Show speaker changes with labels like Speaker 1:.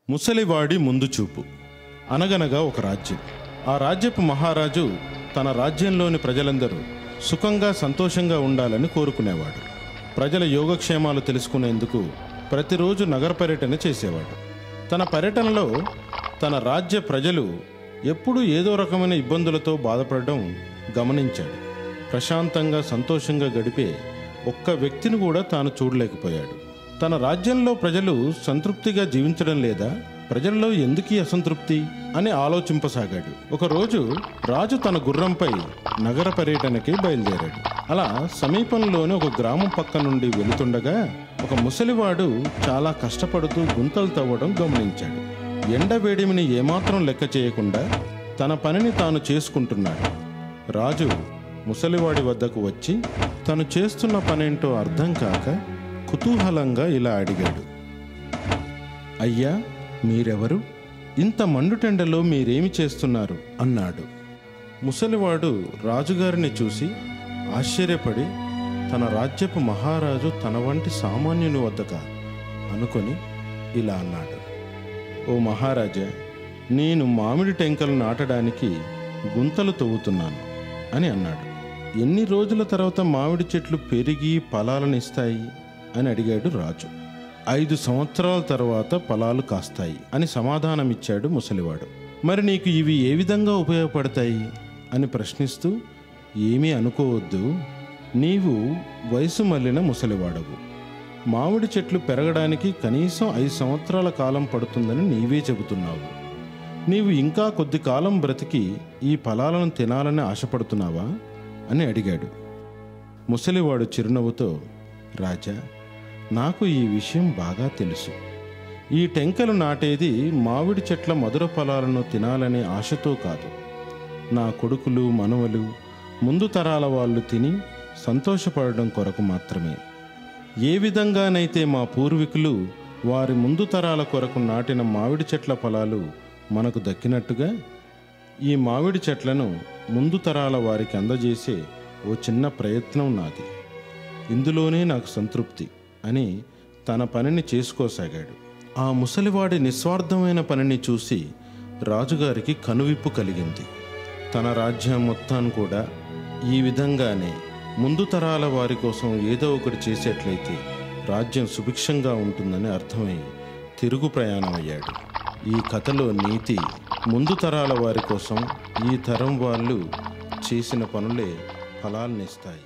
Speaker 1: ముసలివాడి ముందు చూపు. అనగనగా ఒక రాజ్యం. ఆ రాజ్యపు మహారాజు తన రాజ్యంలోని ప్రజలందరూ సుఖంగా సంతోషంగా ఉండాలని కోరుకునేవాడు. ప్రజల యోగక్షేమాలు తెలుసుకునేందుకు ప్రతిరోజు నగర పర్యటన చేసేవాడు. తన పర్యటనలో తన రాజ్య ప్రజలు ఎప్పుడూ ఏదో రకమైన ఇబ్బందులతో బాధపడడం గమనించాడు. ప్రశాంతంగా సంతోషంగా గడిపే ఒక్క వ్యక్తిని కూడా తాను చూడలేకపోయాడు. తన రాజ్యంలో ప్రజలు సంతృప్తిగా జీవించడం లేదా, ప్రజల్లో ఎందుకీ అసంతృప్తి అని ఆలోచింపసాగాడు. ఒకరోజు రాజు తన గుర్రంపై నగర పర్యటనకి బయలుదేరాడు. అలా సమీపంలోని ఒక గ్రామం పక్క నుండి వెళుతుండగా ఒక ముసలివాడు చాలా కష్టపడుతూ గుంతలు తవ్వడం గమనించాడు. ఎండవేడిమిని ఏమాత్రం లెక్క చేయకుండా తన పనిని తాను చేసుకుంటున్నాడు. రాజు ముసలివాడి వద్దకు వచ్చి తను చేస్తున్న పనేంటో అర్థం కాక కుతూహలంగా ఇలా అడిగాడు. అయ్యా, మీరెవరు? ఇంత మండుటెండలో మీరేమి చేస్తున్నారు అన్నాడు. ముసలివాడు రాజుగారిని చూసి ఆశ్చర్యపడి తన రాజ్యపు మహారాజు తన వంటి సామాన్యుని వద్దక అనుకొని ఇలా అన్నాడు. ఓ మహారాజా, నేను మామిడి టెంకలు నాటడానికి గుంతలు తవ్వుతున్నాను అని అన్నాడు. ఎన్ని రోజుల తర్వాత మామిడి చెట్లు పెరిగి ఫలాలను ఇస్తాయి అని అడిగాడు రాజు. 5 సంవత్సరాల తర్వాత ఫలాలు కాస్తాయి అని సమాధానమిచ్చాడు ముసలివాడు. మరి నీకు ఇవి ఏ విధంగా ఉపయోగపడతాయి అని ప్రశ్నిస్తూ, ఏమీ అనుకోవద్దు, నీవు వయసు మళ్ళిన ముసలివాడవు. మామిడి చెట్లు పెరగడానికి కనీసం 5 సంవత్సరాల కాలం పడుతుందని నీవే చెబుతున్నావు. నీవు ఇంకా కొద్ది కాలం బ్రతికి ఈ ఫలాలను తినాలని ఆశపడుతున్నావా అని అడిగాడు. ముసలివాడు చిరునవ్వుతో, రాజా, నాకు ఈ విషయం బాగా తెలుసు. ఈ టెంకలు నాటేది మామిడి చెట్ల మధుర ఫలాలను తినాలనే ఆశతో కాదు. నా కొడుకులు మనవలు ముందు తరాల వాళ్ళు తిని సంతోషపడడం కొరకు మాత్రమే. ఏ విధంగానైతే మా పూర్వీకులు వారి ముందు తరాల కొరకు నాటిన మామిడి చెట్ల ఫలాలు మనకు దక్కినట్టుగా ఈ మామిడి చెట్లను ముందు తరాల వారికి అందజేసే ఓ చిన్న ప్రయత్నం నాది. ఇందులోనే నాకు సంతృప్తి అని తన పనిని చేసుకోసాగాడు. ఆ ముసలివాడి నిస్వార్థమైన పనిని చూసి రాజుగారికి కనువిప్పు కలిగింది. తన రాజ్యం మొత్తాన్ని కూడా ఈ విధంగానే ముందు తరాల వారి కోసం ఏదో ఒకటి చేసేట్లయితే రాజ్యం సుభిక్షంగా ఉంటుందని అర్థమై తిరుగు ప్రయాణం అయ్యాడు. ఈ కథలో నీతి, ముందు తరాల వారి కోసం ఈ తరం వాళ్ళు చేసిన పనులే ఫలాలనిస్తాయి.